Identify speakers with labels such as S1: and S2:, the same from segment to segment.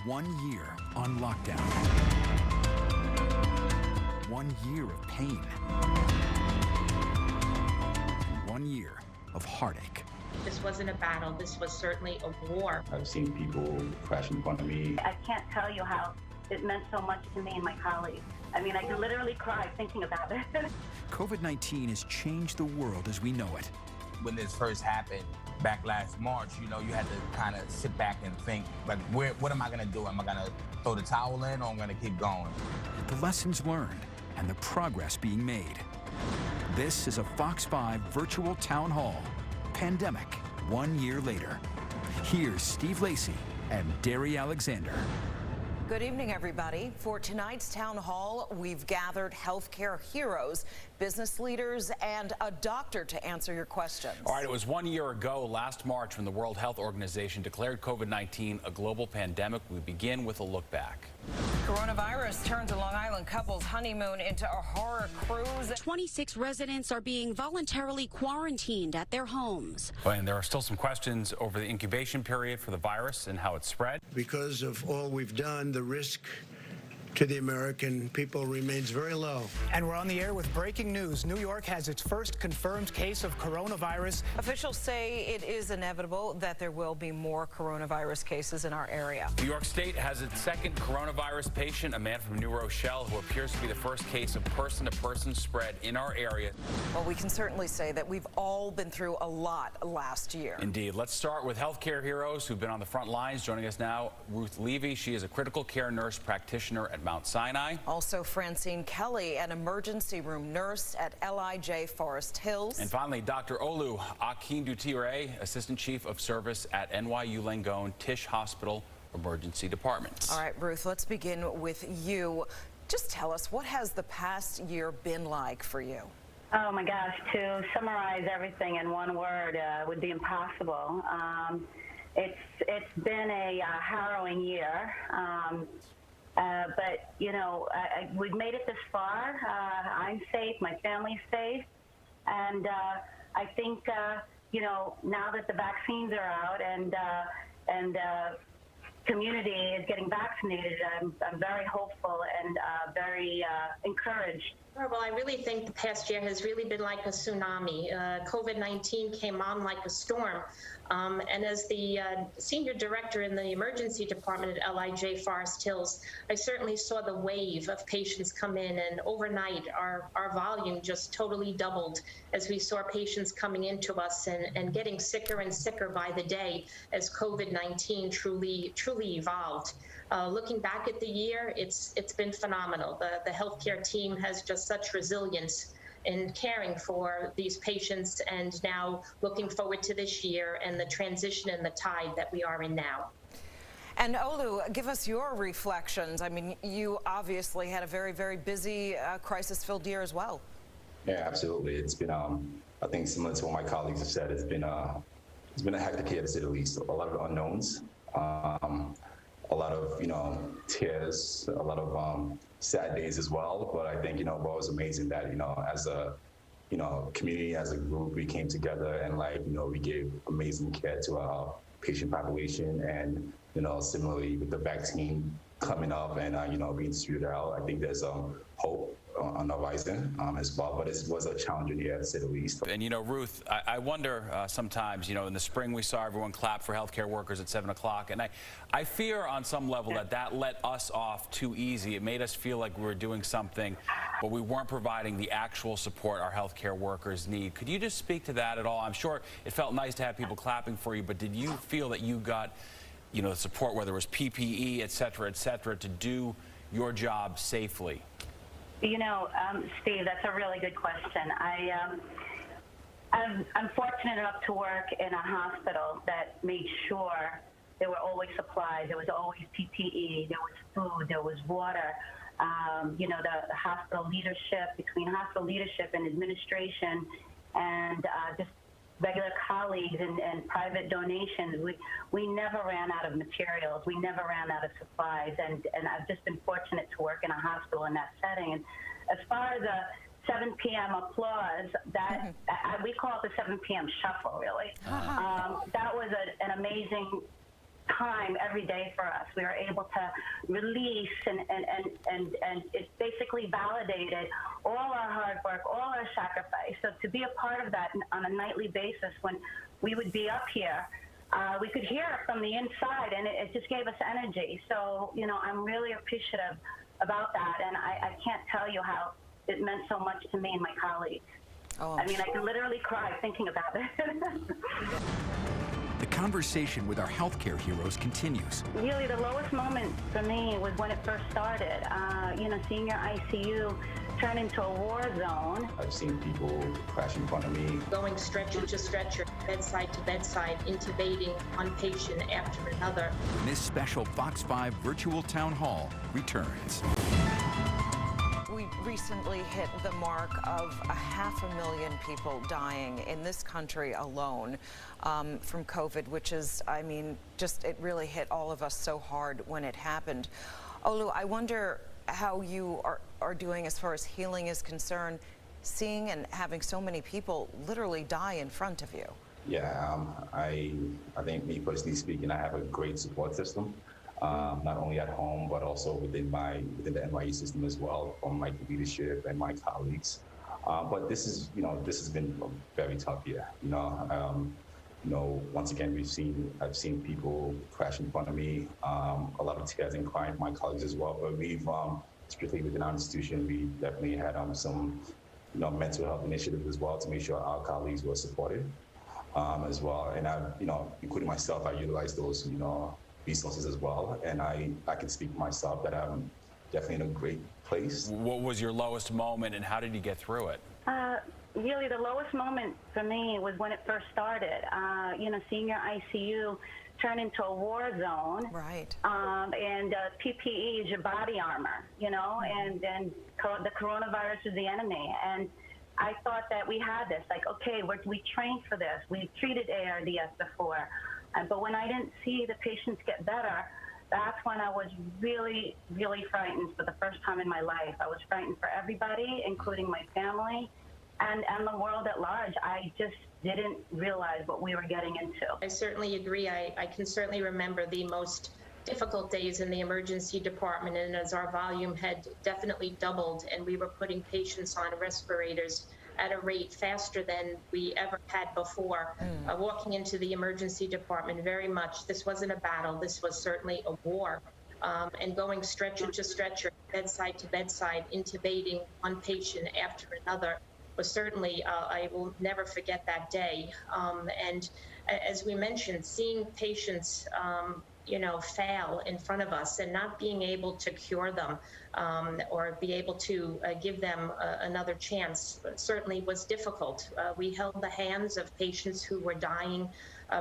S1: 1 year on lockdown. 1 year of pain. 1 year of heartache.
S2: This wasn't a battle. This was certainly a war.
S3: I've seen people crash in front of me.
S4: I can't tell you how it meant so much to me and my colleagues. I mean, I can literally cry thinking about it.
S1: COVID-19 has changed the world as we know it.
S5: When this first happened back last March, you know, you had to kind of sit back and think, like, what am I going to do? Am I going to throw the towel in, or I'm going to keep going?
S1: The lessons learned and the progress being made. This is a Fox 5 virtual town hall. Pandemic, 1 year later. Here's Steve Lacey and Derry Alexander.
S6: Good evening, everybody. For tonight's town hall, we've gathered healthcare heroes, business leaders, and a doctor to answer your questions.
S7: All right, it was 1 year ago, last March, when the World Health Organization declared COVID-19 a global pandemic. We begin with a look back.
S6: Coronavirus turns a Long Island couple's honeymoon into a horror cruise.
S8: 26 residents are being voluntarily quarantined at their homes.
S7: And there are still some questions over the incubation period for the virus and how it spread.
S9: Because of all we've done, the risk to the American people remains very low.
S10: And we're on the air with breaking news. New York has its first confirmed case of coronavirus.
S6: Officials say it is inevitable that there will be more coronavirus cases in our area.
S7: New York State has its second coronavirus patient, a man from New Rochelle, who appears to be the first case of person-to-person spread in our area.
S6: Well, we can certainly say that we've all been through a lot last year.
S7: Indeed. Let's start with healthcare heroes who've been on the front lines. Joining us now, Ruth Levy. She is a critical care nurse practitioner at Mount Sinai.
S6: Also, Francine Kelly, an emergency room nurse at LIJ Forest Hills.
S7: And finally, Dr. Olu Akindutire, Assistant Chief of Service at NYU Langone Tisch Hospital Emergency Department.
S6: All right, Ruth, let's begin with you. Just tell us, what has the past year been like for you?
S4: Oh my gosh, to summarize everything in one word would be impossible. It's been a harrowing year. But, you know, we've made it this far. I'm safe, my family's safe. And I think, you know, now that the vaccines are out and community is getting vaccinated, I'm very hopeful and very encouraged.
S2: Well, I really think the past year has really been like a tsunami. COVID-19 came on like a storm. And as the senior director in the emergency department at LIJ Forest Hills, I certainly saw the wave of patients come in, and overnight our volume just totally doubled as we saw patients coming into us and getting sicker and sicker by the day as COVID-19 truly evolved. Looking back at the year, it's been phenomenal. The healthcare team has just such resilience in caring for these patients, and now looking forward to this year and the transition and the tide that we are in now.
S6: And Olu, give us your reflections. I mean, you obviously had a very, very busy, crisis-filled year as well.
S3: Yeah, absolutely. It's been, I think, similar to what my colleagues have said, it's been a hectic year, to say the least. A lot of unknowns, a lot of, you know, tears, a lot of sad days as well. But I think, you know, what was amazing that, you know, as a, you know, community, as a group, we came together and, like, you know, we gave amazing care to our patient population. And, you know, similarly with the vaccine coming up and, you know, being distributed out, I think there's hope on the horizon as well. But it was a challenging year, to say the least.
S7: And, you know, Ruth, I wonder sometimes, you know, in the spring we saw everyone clap for healthcare workers at 7 o'clock. And I fear on some level that let us off too easy. It made us feel like we were doing something, but we weren't providing the actual support our healthcare workers need. Could you just speak to that at all? I'm sure it felt nice to have people clapping for you, but did you feel that you got, you know, the support, whether it was PPE, et cetera, to do your job safely?
S4: You know, Steve, that's a really good question. I'm fortunate enough to work in a hospital that made sure there were always supplies, there was always PPE, there was food, there was water. You know, the hospital leadership, between hospital leadership and administration and just regular colleagues and private donations, we never ran out of materials. We never ran out of supplies. And I've just been fortunate to work in a hospital in that setting. And as far as the 7 p.m. applause, that we call it the 7 p.m. shuffle, really. That was an amazing time every day for us. We were able to release, and it basically validated all our hard work, all our sacrifice. So to be a part of that on a nightly basis, when we would be up here, we could hear it from the inside, and it just gave us energy. So, you know, I'm really appreciative about that, and I can't tell you how it meant so much to me and my colleagues.
S6: Oh,
S4: I mean, I can literally cry thinking about it.
S1: The conversation with our healthcare heroes continues.
S4: Really, the lowest moment for me was when it first started. You know, seeing your ICU turn into a war zone.
S3: I've seen people crash in front of me.
S2: Going stretcher to stretcher, bedside to bedside, intubating one patient after another.
S1: When this special Fox 5 virtual town hall returns.
S6: We recently hit the mark of 500,000 people dying in this country alone from COVID, which is, I mean, just it really hit all of us so hard when it happened. Olu, I wonder how you are doing as far as healing is concerned, seeing and having so many people literally die in front of you.
S3: Yeah, I think, me personally speaking, I have a great support system. Not only at home, but also within the NYU system as well, from my leadership and my colleagues. But this is, you know, this has been a very tough year. You know, once again, I've seen people crash in front of me. A lot of tears and crying from my colleagues as well. But we've, strictly within our institution, we definitely had some, you know, mental health initiatives as well to make sure our colleagues were supported as well. And I, you know, including myself, I utilized those, you know, resources as well, and I can speak for myself that I'm definitely in a great place.
S7: What was your lowest moment, and how did you get through it?
S4: Really, the lowest moment for me was when it first started. You know, seeing your ICU turn into a war zone.
S6: Right.
S4: And PPE is your body armor, you know, and the coronavirus is the enemy. And I thought that we had this, like, okay, we trained for this. We treated ARDS before. But when I didn't see the patients get better, that's when I was really, really frightened for the first time in my life. I was frightened for everybody, including my family and the world at large. I just didn't realize what we were getting into.
S2: I certainly agree. I can certainly remember the most difficult days in the emergency department, and as our volume had definitely doubled and we were putting patients on respirators at a rate faster than we ever had before. Walking into the emergency department, very much, this wasn't a battle, this was certainly a war. And going stretcher to stretcher, bedside to bedside, intubating one patient after another was certainly, I will never forget that day. And as we mentioned, seeing patients you know, fail in front of us and not being able to cure them or be able to give them another chance certainly was difficult. We held the hands of patients who were dying.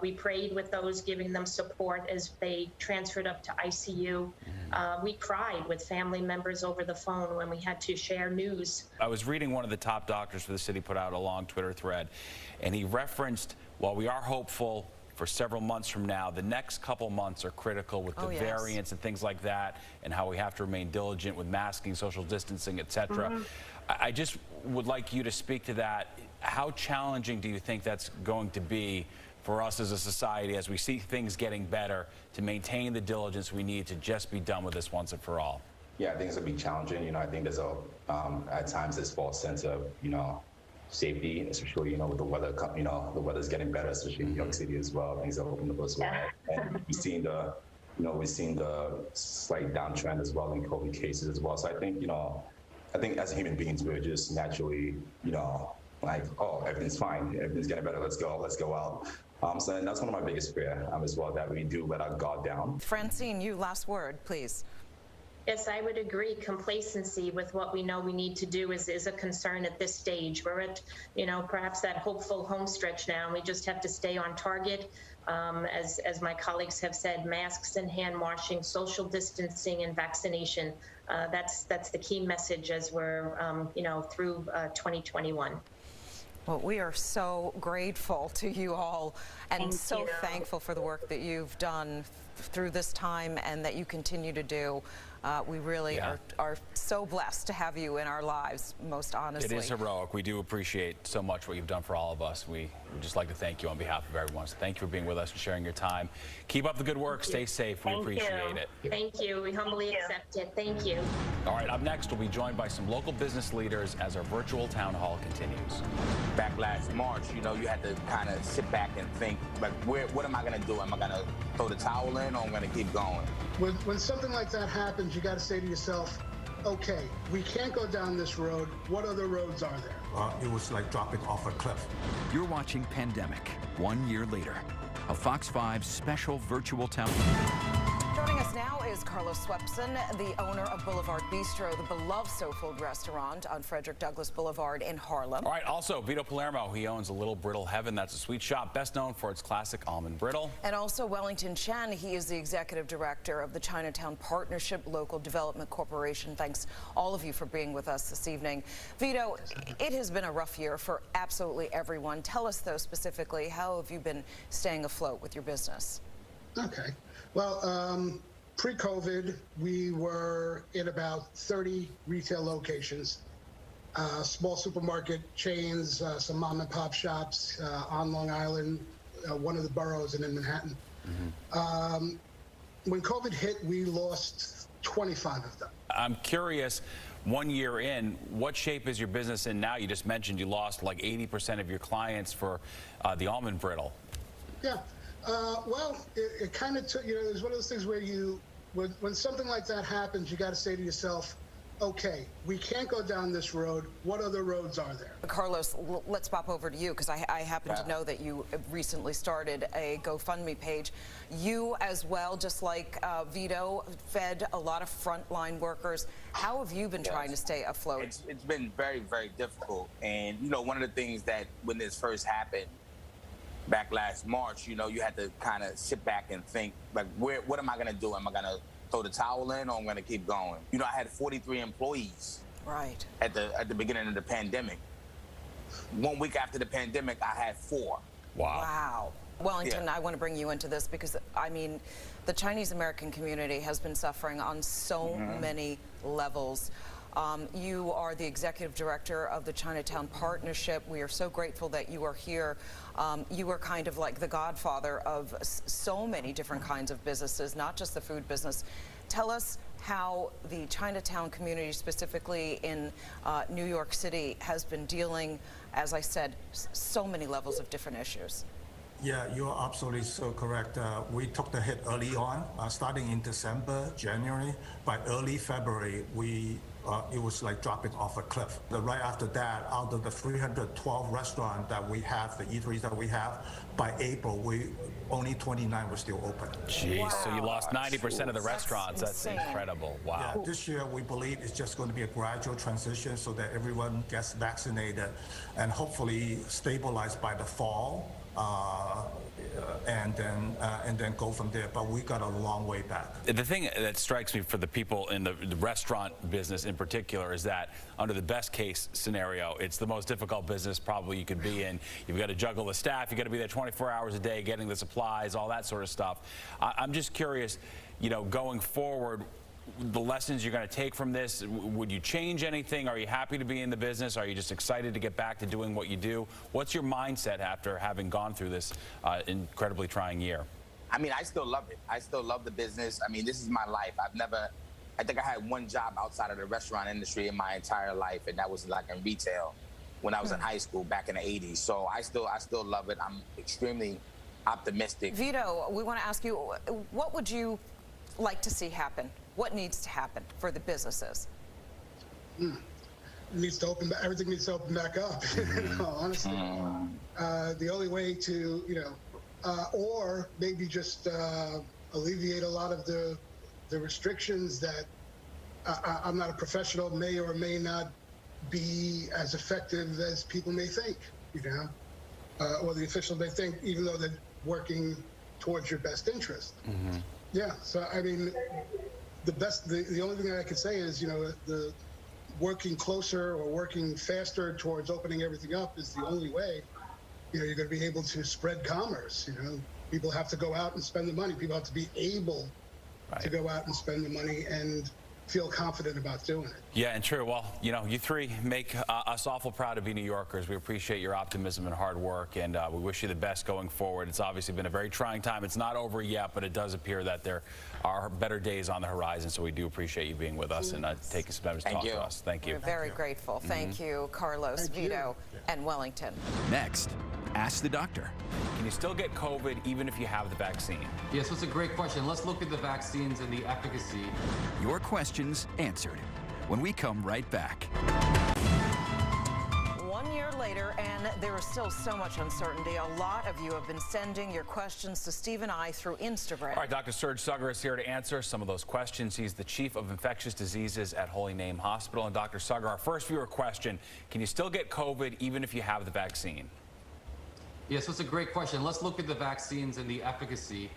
S2: We prayed with those, giving them support as they transferred up to ICU. We cried with family members over the phone when we had to share news.
S7: I was reading one of the top doctors for the city put out a long Twitter thread, and he referenced, while we are hopeful for several months from now, the next couple months are critical with the variants and things like that, and how we have to remain diligent with masking, social distancing, etc. I just would like you to speak to that. How challenging do you think that's going to be for us as a society, as we see things getting better, to maintain the diligence we need to just be done with this once and for all?
S3: Yeah, I think it's gonna be challenging. You know, I think there's at times this false sense of, you know, safety, especially, you know, with the weather, you know, the weather's getting better, especially in New York City as well. Things are opening up as well. And we've seen the slight downtrend as well in COVID cases as well. So I think, you know, as human beings, we're just naturally, you know, like, oh, everything's fine, everything's getting better, let's go out. So that's one of my biggest fear as well, that we do let our guard down.
S6: Francine, you, last word, please.
S2: Yes, I would agree. Complacency with what we know we need to do is a concern at this stage. We're at, you know, perhaps that hopeful home stretch now, and we just have to stay on target. As my colleagues have said, masks and hand washing, social distancing, and vaccination. That's the key message as we're, you know, through 2021.
S6: Well, we are so grateful to you all and so thankful for the work that you've done through this time and that you continue to do. We really are so blessed to have you in our lives, most honestly.
S7: It is heroic. We do appreciate so much what you've done for all of us. We would just like to thank you on behalf of everyone. So thank you for being with us and sharing your time. Keep up the good work. Stay safe. We appreciate it.
S2: Thank you. We humbly accept it. Thank you.
S7: All right, up next, we'll be joined by some local business leaders as our virtual town hall continues.
S5: Back last March, you know, you had to kind of sit back and think, like, what am I going to do? Am I going to throw the towel in, or am I going to keep going?
S11: When something like that happens, you got to say to yourself, okay, we can't go down this road. What other roads are there?
S12: It was like dropping off a cliff.
S1: You're watching Pandemic, 1 year later. A Fox 5 special virtual town.
S6: Joining us now is Carlos Swepson, the owner of Boulevard Bistro, the beloved soul-food restaurant on Frederick Douglass Boulevard in Harlem.
S7: All right, also Vito Palermo. He owns a Little Brittle Heaven. That's a sweet shop best known for its classic almond brittle. And also Wellington Chen. He is the executive director of the Chinatown Partnership Local Development Corporation. Thanks all of you for being with us this evening. Vito, it has been a rough year for absolutely everyone. Tell us, though, specifically, how have you been staying afloat with your business?
S11: Okay. Well, pre-COVID, we were in about 30 retail locations, small supermarket chains, some mom and pop shops on Long Island, one of the boroughs, and in Manhattan. When COVID hit, we lost 25 of them.
S7: I'm curious, 1 year in, what shape is your business in now? You just mentioned you lost like 80% of your clients for the almond brittle.
S11: Yeah. Well, it kind of took, you know, it's one of those things where when something like that happens, you got to say to yourself, okay, we can't go down this road. What other roads are there?
S6: Carlos, let's pop over to you, because I happen to know that you recently started a GoFundMe page. You as well, just like Vito, fed a lot of frontline workers. How have you been trying to stay afloat?
S5: It's been very, very difficult. And, you know, one of the things that when this first happened, back last March, you know, you had to kind of sit back and think, like, what am I going to do? Am I going to throw the towel in, or am I going to keep going? You know, I had 43 employees at the beginning of the pandemic. 1 week after the pandemic, I had 4.
S6: Wow. Wellington, I want to bring you into this because, I mean, the Chinese American community has been suffering on so many levels. You are the executive director of the Chinatown Partnership. We are so grateful that you are here. You are kind of like the godfather of so many different kinds of businesses, not just the food business. Tell us how the Chinatown community, specifically in New York City, has been dealing, as I said, so many levels of different issues.
S12: Yeah, you're absolutely so correct. We took the hit early on, starting in December, January. By early February, it was like dropping off a cliff. Right after that, out of the 312 restaurants that we have, the eateries that we have, by April, only 29 were still open.
S7: Jeez, wow. So you lost 90% of the restaurants. That's incredible. Wow.
S12: Yeah, this year, we believe it's just going to be a gradual transition so that everyone gets vaccinated and hopefully stabilized by the fall. And then go from there. But we got a long way back.
S7: The thing that strikes me for the people in the restaurant business in particular is that under the best case scenario, it's the most difficult business probably you could be in. You've got to juggle the staff. You've got to be there 24 hours a day, getting the supplies, all that sort of stuff. I'm just curious, you know, going forward, the lessons you're going to take from this. Would you change anything? Are you happy to be in the business? Are you just excited to get back to doing what you do? What's your mindset after having gone through this incredibly trying year?
S5: I mean, I still love it. I still love the business. I mean, this is my life. I think I had one job outside of the restaurant industry in my entire life, and that was like in retail when I was in high school back in the 80s. So I still love it. I'm extremely optimistic.
S6: Vito, we want to ask you, what would you like to see happen? What needs to happen for the businesses?
S11: It needs to open. Everything needs to open back up. Honestly, the only way to, you know, or maybe just alleviate a lot of the restrictions that I'm not a professional, may or may not be as effective as people may think. You know, or the officials may think, even though they're working towards your best interest. Yeah. So I mean. The only thing that I could say is, you know, the working closer or working faster towards opening everything up is the only way, you know, you're going to be able to spread commerce. You know, people have to go out and spend the money. People have to be able to go out and spend the money. And feel confident about doing it.
S7: Yeah, and true. Well, you know, you three make us awful proud to be New Yorkers. We appreciate your optimism and hard work, and we wish you the best going forward. It's obviously been a very trying time. It's not over yet, but it does appear that there are better days on the horizon, so we do appreciate you being with us and taking some time to talk to us. Thank you.
S6: We're very grateful. Thank you, Carlos, Vito, and Wellington.
S1: Next, Ask the Doctor.
S7: Can you still get COVID even if you have the vaccine?
S13: Yes, that's a great question. Let's look at the vaccines and the efficacy.
S1: Your questions answered when we come right back.
S6: 1 year later, and there is still so much uncertainty. A lot of you have been sending your questions to Steve and I through Instagram.
S7: All right, Dr. Serge Sugger is here to answer some of those questions. He's the Chief of Infectious Diseases at Holy Name Hospital. And Dr. Sugger, our first viewer question, can you still get COVID even if you have the vaccine?
S13: Yes, that's a great question. Let's look at the vaccines and the efficacy.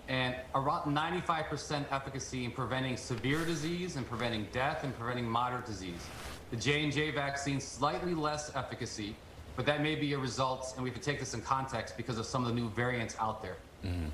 S13: And around 95% efficacy in preventing severe disease and preventing death and preventing moderate disease. The J&J vaccine, slightly less efficacy, but that may be a result, and we have to take this in context because of some of the new variants out there.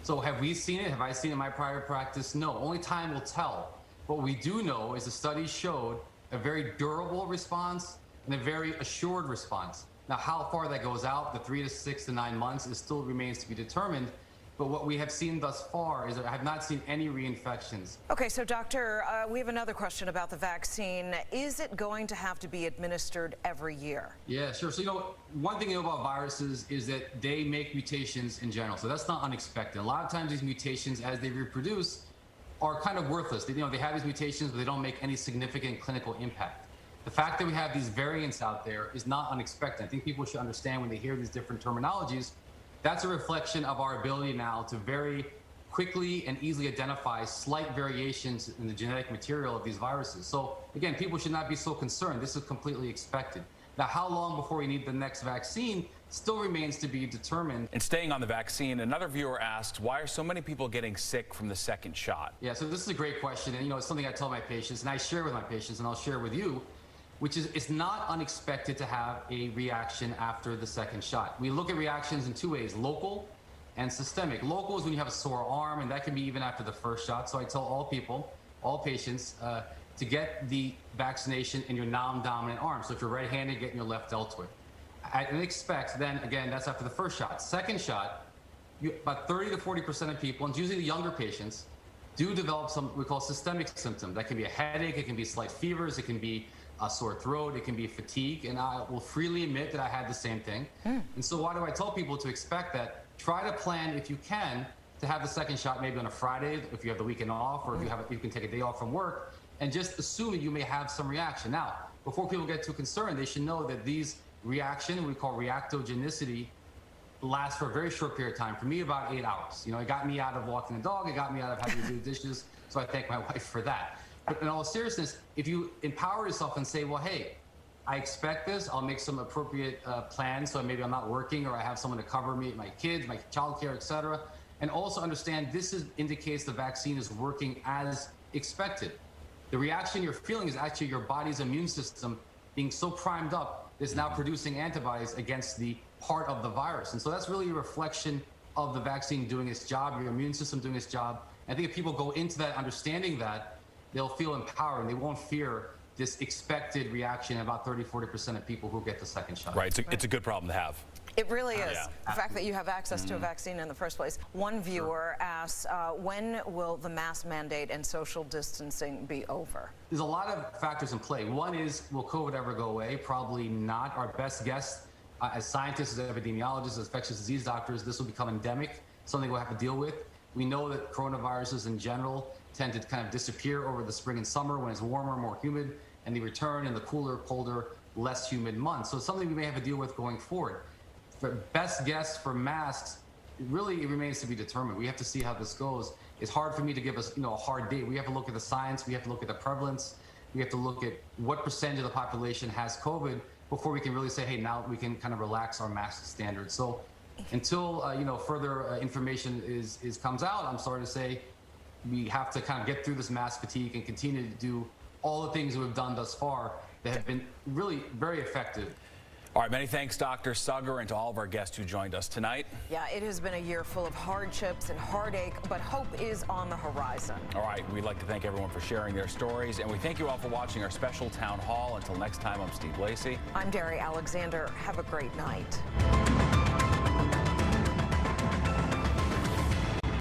S13: So have we seen it? Have I seen it in my prior practice? No, only time will tell. What we do know is the study showed a very durable response and a very assured response. Now, how far that goes out, the 3 to 6 to 9 months, is still remains to be determined. But what we have seen thus far is that I have not seen any reinfections.
S6: Okay, so Doctor, we have another question about the vaccine. Is it going to have to be administered every year?
S13: Yeah, sure. So, you know, one thing you know about viruses is that they make mutations in general. So that's not unexpected. A lot of times these mutations, as they reproduce, are kind of worthless. They have these mutations, but they don't make any significant clinical impact. The fact that we have these variants out there is not unexpected. I think people should understand when they hear these different terminologies, that's a reflection of our ability now to very quickly and easily identify slight variations in the genetic material of these viruses. So again, people should not be so concerned. This is completely expected. Now, how long before we need the next vaccine still remains to be determined.
S7: And staying on the vaccine, another viewer asks, why are so many people getting sick from the second shot?
S13: Yeah, so this is a great question. And, you know, it's something I tell my patients, and I share with my patients, and I'll share with you, which is it's not unexpected to have a reaction after the second shot. We look at reactions in two ways, local and systemic. Local is when you have a sore arm, and that can be even after the first shot. So I tell all people, all patients, to get the vaccination in your non-dominant arm. So if you're right-handed, get in your left deltoid. I expect then, again, that's after the first shot. Second shot, about 30 to 40% of people, and it's usually the younger patients, do develop some we call systemic symptoms. That can be a headache, it can be slight fevers, it can be a sore throat, it can be fatigue, and I will freely admit that I had the same thing. And so why do I tell people to expect that? Try to plan, if you can, to have the second shot maybe on a Friday, if you have the weekend off, or if you can take a day off from work, and just assume that you may have some reaction. Now, before people get too concerned, they should know that these reactions, we call reactogenicity, last for a very short period of time. For me, about 8 hours. You know, it got me out of walking the dog, it got me out of having to do dishes, so I thank my wife for that. But in all seriousness, if you empower yourself and say, well, hey, I expect this, I'll make some appropriate plans, so maybe I'm not working or I have someone to cover me, my kids, my childcare, et cetera. And also understand this indicates the vaccine is working as expected. The reaction you're feeling is actually your body's immune system being so primed up, it's now producing antibodies against the part of the virus. And so that's really a reflection of the vaccine doing its job, your immune system doing its job. I think if people go into that understanding that, they'll feel empowered and they won't fear this expected reaction in about 30–40% of people who get the second shot.
S7: Right, it's a good problem to have.
S6: It really is. The fact that you have access to a vaccine in the first place. One viewer asks, when will the mask mandate and social distancing be over?
S13: There's a lot of factors in play. One is, will COVID ever go away? Probably not. Our best guess, as scientists, as epidemiologists, as infectious disease doctors, this will become endemic, something we'll have to deal with. We know that coronaviruses in general tend to kind of disappear over the spring and summer when it's warmer, more humid, and they return in the cooler, colder, less humid months. So it's something we may have to deal with going forward. For best guess for masks, it remains to be determined. We have to see how this goes. It's hard for me to give us, a hard date. We have to look at the science. We have to look at the prevalence. We have to look at what percentage of the population has COVID before we can really say, hey, now we can kind of relax our mask standards. So until further information comes out, I'm sorry to say, we have to kind of get through this mask fatigue and continue to do all the things we've done thus far that have been really very effective.
S7: All right, many thanks, Dr. Sugger, and to all of our guests who joined us tonight.
S6: Yeah, it has been a year full of hardships and heartache, but hope is on the horizon.
S7: All right, we'd like to thank everyone for sharing their stories, and we thank you all for watching our special town hall. Until next time, I'm Steve Lacey.
S6: I'm Derry Alexander. Have a great night.